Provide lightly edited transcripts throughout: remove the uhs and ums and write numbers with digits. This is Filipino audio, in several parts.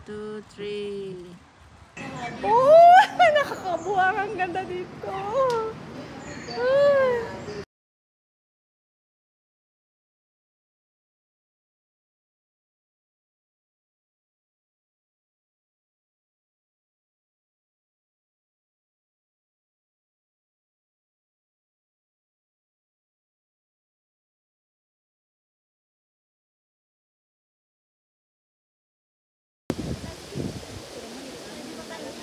2, 3. Oh! Nakakabuhang, ang ganda dito. Ay.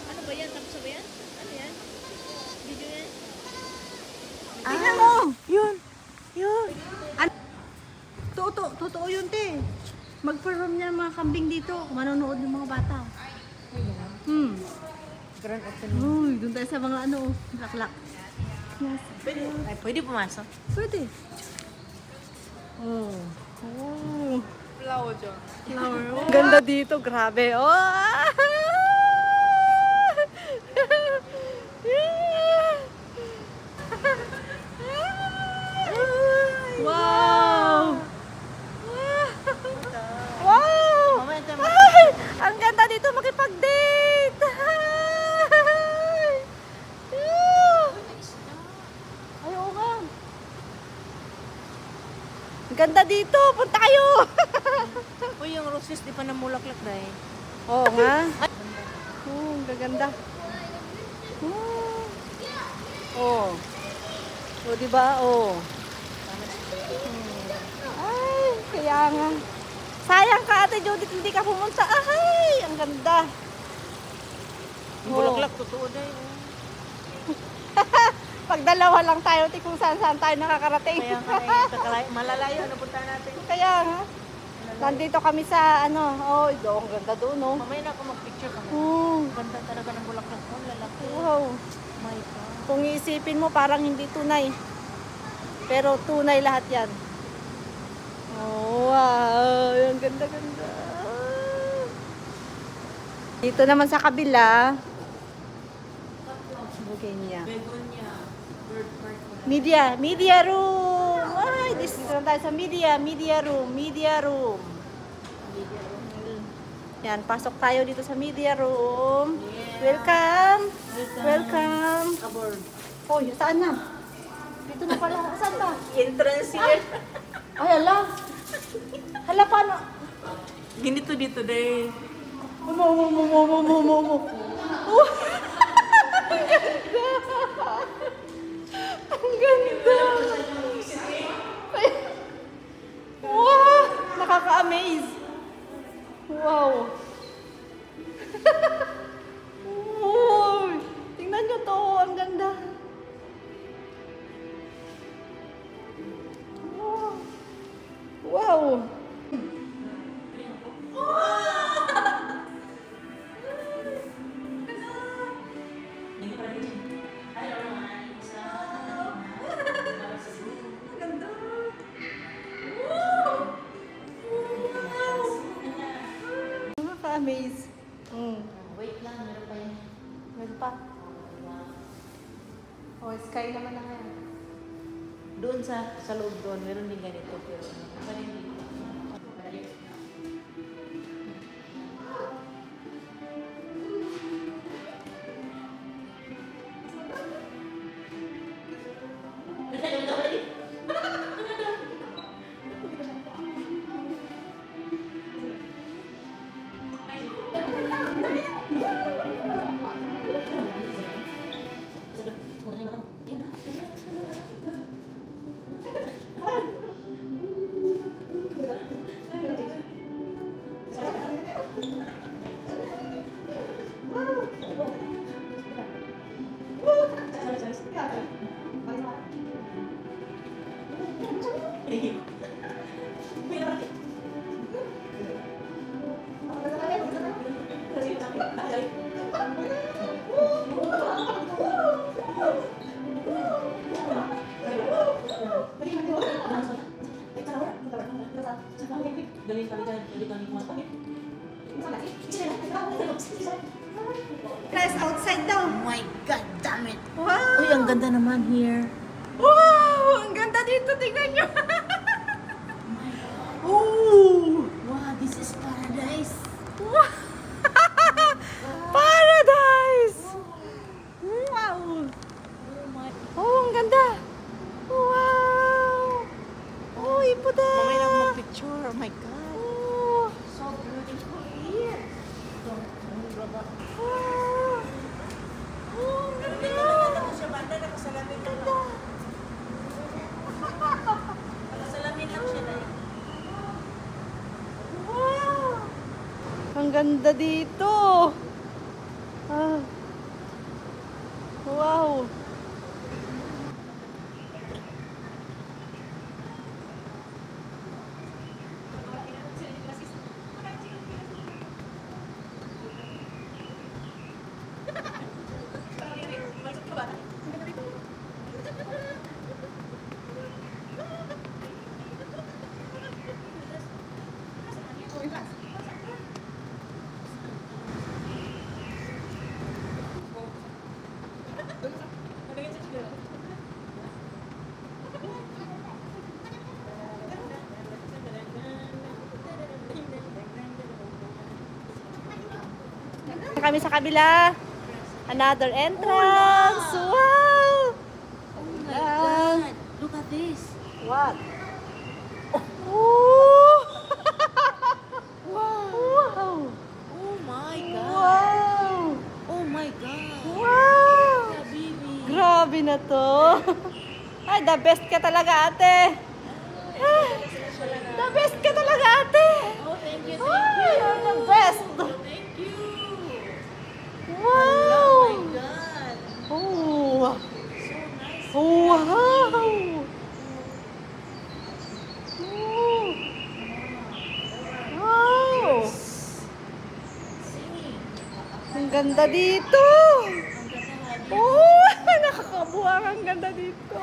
Ano ba yan? Tapos ba yan? Ano yan? Video yan? Tingnan mo! Yun! Yun! Totoo yun, te. Mag-perform niya mga kambing dito. Manonood ng mga bata. Grand open. Uy, doon tayo sa mga ano, laklak. Yes. Pwede? Ay, pwede pumasok. Pwede. Oh. Oh. Flower dyan. Flower. Oh. Ganda dito, grabe. Oh. Wow! Wow! Ay, ang ganda dito makipag-date! Ay, oo nga. Ang ganda dito, punta kayo! Uy, yung roses di pa namulaklak na eh. Oo nga. Oo, ang gaganda. Oo. Oo. O, diba? Oo. Ay, kaya nga. Sayang ka, Ate Judith, hindi ka pumunta. Ay, ang ganda. Yung bulaklak, totoo na yun. Pag dalawa lang tayo, kung saan-saan tayo nakakarating. Kaya nga, malalayo, ano punta natin? Kaya nga. Nandito kami sa, ano, oh, doon, ang ganda doon, no? Mamaya na ako mag-picture ka mo. Oo. Ganda talaga ng bulaklak mo, lalaki. Wow. My God. Kung iisipin mo, parang hindi tunay. Pero tunay lahat yan. Oh, wow. Ang ganda-ganda. Dito naman sa kabila. Bugenya. Begonia. Bird park. Media room. Ay, dito na tayo sa media room. Yan, pasok tayo dito sa media room. Yeah. Welcome. Aboard. Oh, saan na? Dito na pala. Saan ba? Entrance here. Ay, ala. Hala, paano? Ganito dito day. Mo. Oh. Ang ganda. Ay. Wow, nakaka-amaze. Wow. Uy, tingnan nyo to, ang ganda. Wow. Nakaka-amaze. Wait lang, meron pa yan. Meron pa. Oh, sky naman na ngayon. Doon sa loob doon, meron din ganito. Pero ano rin dito. Guys, outside daw. Oh my God, damn it! Wow! Uy, ang ganda naman here. Wow! Ang ganda dito, tingnan nyo. Oh! Wow, this is paradise. Wow! beautiful there. Mamaya na ako mag-picture. Oh my God. Oh. So beautiful here. Wow. Oh, Hindi ganda. talaga naman siya banda. Nakasalamin lang ako. Nakasalamin lang siya na yun. Wow. Ang ganda dito. Ah. Wow. Kami sa kabila. Another entrance. Wow. Oh my God. Look at this. What? Oh. Wow. Wow. Oh my God. Wow. Oh my God. Wow. Yeah, baby. Grabe na to. Ay, the best ka talaga, ate. Ah, the best ka talaga, ate. Oh, thank you. Ay, you're the best. Thank you. Wow. Oh my God. Oh. So nice. Wow. Wow. Singing. Ang ganda dito. Ang ganda. Oh, nakakabuang ang ganda dito.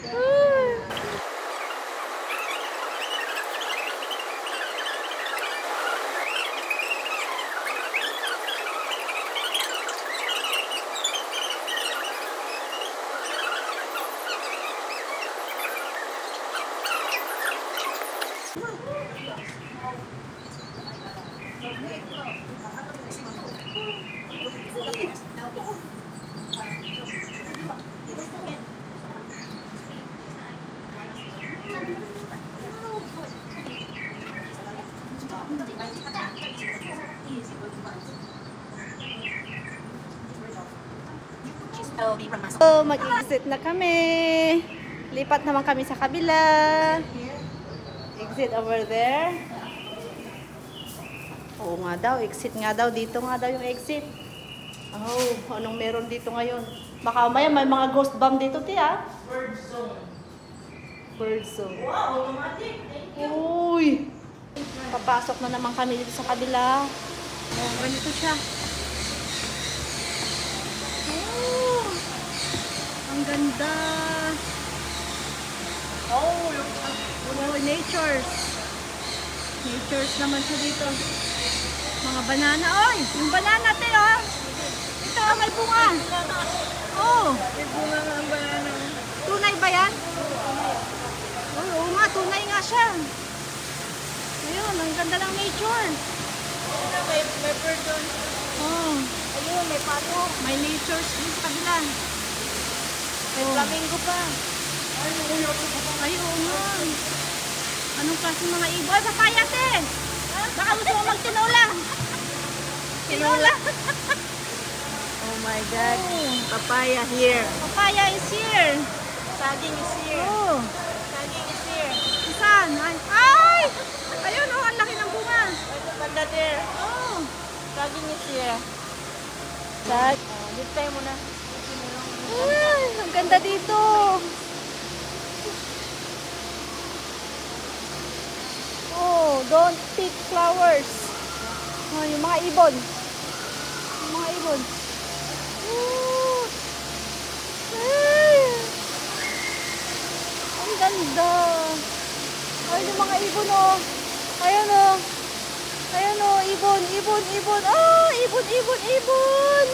Ay. So, mag-exit na kami. Lipat naman kami sa kabila. Exit over there. Oo nga daw, exit nga daw. Dito nga daw yung exit. Oh, anong meron dito ngayon? Baka maya may mga ghost bomb dito, tiya. Bird zone. Bird zone. Wow, automatic. Thank you. Uy! Papasok na naman kami dito sa kabila. Oh, ganito siya. Oh, ang ganda. Oh, look. Oh, natures. Natures naman siya dito. Mga banana. Oy, yung banana, te, oh. Ito, may bunga. Oh, May bunga nga ang banana. tunay ba yan? Oh, oo nga, tunay nga siya. Ayun, ang ganda ng nature. Ano, may bird zone. Oh, Ayun, may pato. may natures din sa kabila. May flamingo pa. Ay, oo nga. Anong klaseng mga ibon? Ay, papaya, te! Baka gusto mo magtinola. Tinola. Oh my God. Papaya here. Papaya is here. Saging is here. Oh, Saging is here. isan. Ay! Ayun, oh, ang laki ng bunga. Ito banda there. Oh. Saging is here. Sag. Dito tayo muna. Ay, ang ganda dito. Oh, don't pick flowers. Oh, yung mga ibon. Yung mga ibon. Oh. Ay. Ang ganda. Ay, yung mga ibon, oh. Ayan, oh. Ayan, oh. Ibon, ibon, ibon. Oh, ibon, ibon, ibon.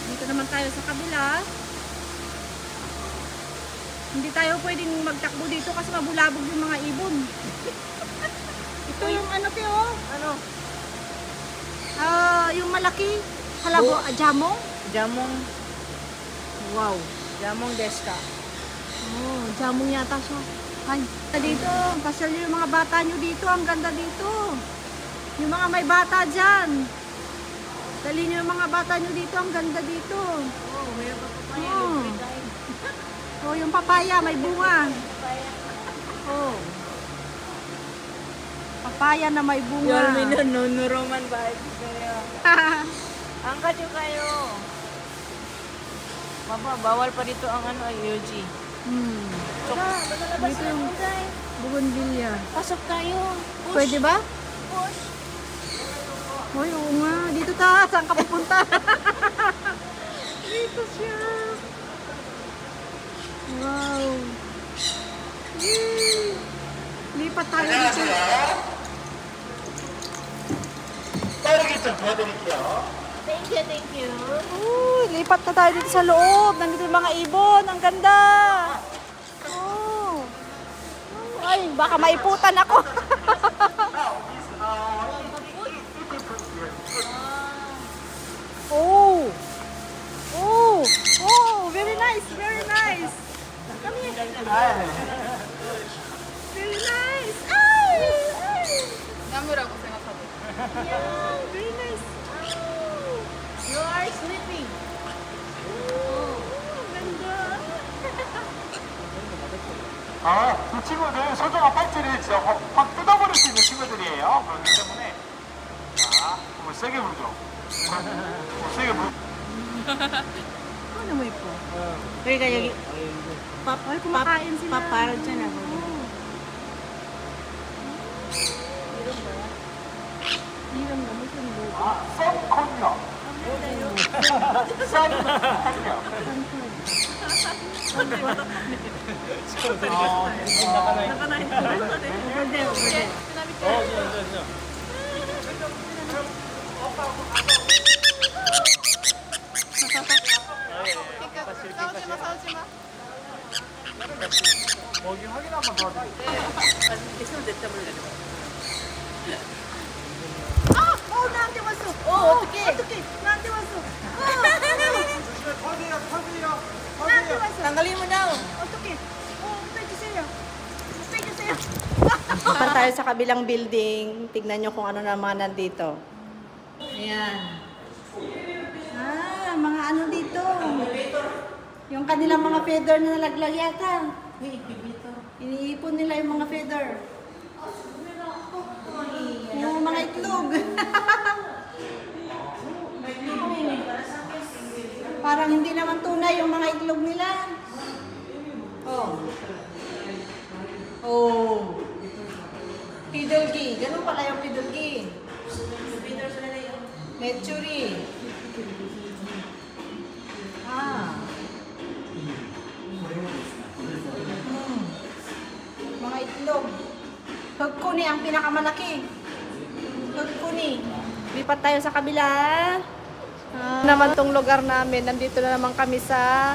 Dito naman tayo sa kabila. Hindi tayo pwedeng magtakbo dito kasi mabulabog yung mga ibon. Ito yung ano, Teo? Ano? Yung malaki. Halabo, jamong. Jamong. Wow. Jamong deska. Oh, jamong yata siya. Ay, dito, pasyal nyo yung mga bata nyo dito. Ang ganda dito. Yung mga may bata dyan. Dali nyo yung mga bata nyo dito. Ang ganda dito. Oh, mayroon pa papaya. Oh. Libre tayo. Oh, yung papaya, may bunga. Papaya. Oh. Papaya na may bunga. Yorme no Roman vibes kayo. Angkat nyo kayo. Bawal pa dito ang ano ay UG. Dito yung bougainvillea. Pasok tayo. Push. Pwede ba? Push. Hoy, oo nga. Dito ta. Saan ka pupunta? Dito siya. Wow. Yay! Lipat tayo dito. Thank you, thank you. Uy, lipat na tayo dito sa loob. Nandito yung mga ibon. Ang ganda. Oh. Ay, baka maiputan ako. Oh. Oh. Oh, very nice, very nice. Come here. Very nice. Ay! Ay! Yeah, very nice. Oh. You are sleeping. Oh, ganda. 아, 그 친구들 소중한 팔찌를 진짜 확 뜯어버릴 수 있는 친구들이에요. 그렇기 때문에 자, 한번 세게 불죠. 세게 불. Ano mo ito? Kaya kayo, Ay, kumakain sila. paparad siya na. Hirang na mo yung logo. 아, 썬컨요. 썬컨요. 거기 확인 한번 도와드릴게요. 나한테 왔어. 어떡해. 어떡해. 나한테 왔어. 터세요, 터세요. 나한테 왔어. Tanggalin mo daw. 어떡해. 빼주세요. 빼주세요. Punta tayo sa kabilang building. Tignan nyo kung ano na mga nandito. Ayan. Mga ano dito. Yung kanilang mga feather na nalaglag yata. Uy, bibito. Iniipon nila yung mga feather. Yung mga itlog. Parang hindi naman tunay yung mga itlog nila. Oh. Oh. Pidolgi. Ganun pala yung pidolgi. Metchuri. Mga itlog. Hagkuni ang pinakamalaki. Hagkuni. Lipat tayo sa kabila. Naman tong lugar namin. Nandito na naman kami sa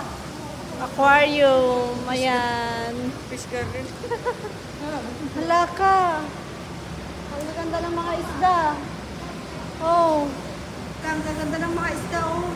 aquarium. Ayan. Fish garden. Hala ka. Ang ganda ng mga isda. Oh. Ang ganda ng mga isda, oh.